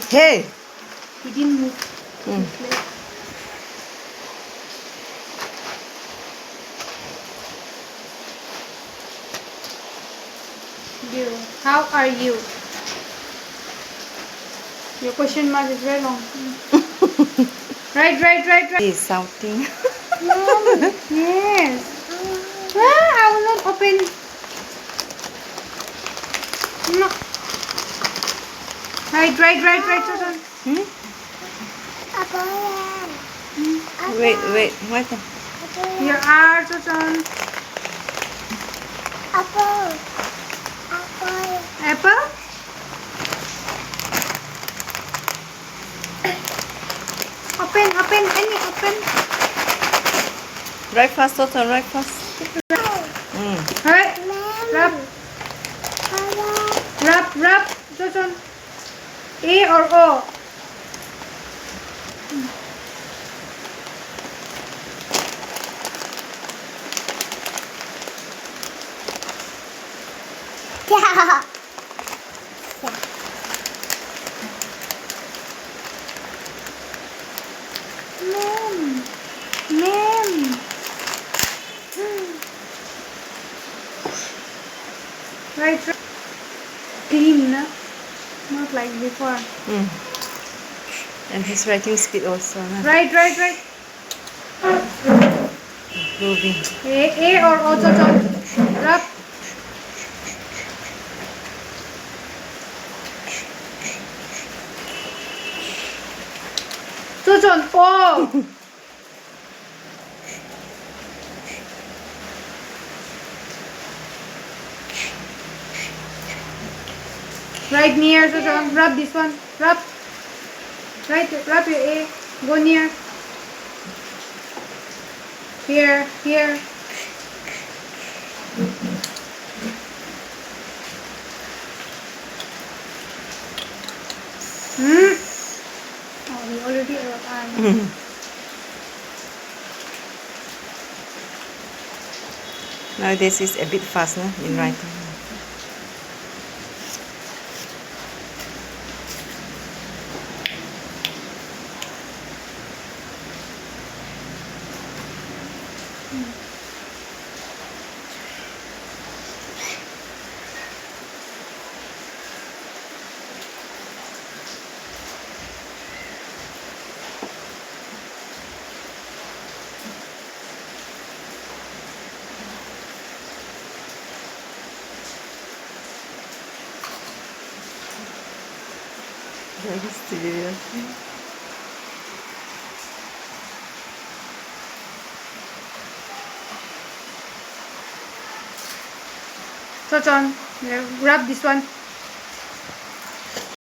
Hey! He didn't move. Mm. His leg. You. How are you? Your question mark is very long. Right. He's shouting. Mom. Yes. I will not open. No. Right, Susan. Hmm? Wait, what? Your R, Susan. Apple. Open, Annie, open. Right fast, Toton, right fast. Alright. Rub, Susan. A or O? Ma'am. Right. Clean, na? Not like before. And his writing speed also. Right. Moving. A or O, Susan. Rub. Susan, O. Right near, Susan. Rub this one. Rub. Right, rub your A. Go near. Here. Oh, we already are. Nowadays is a bit fast, no? In writing. Very serious. Susan, rub this one.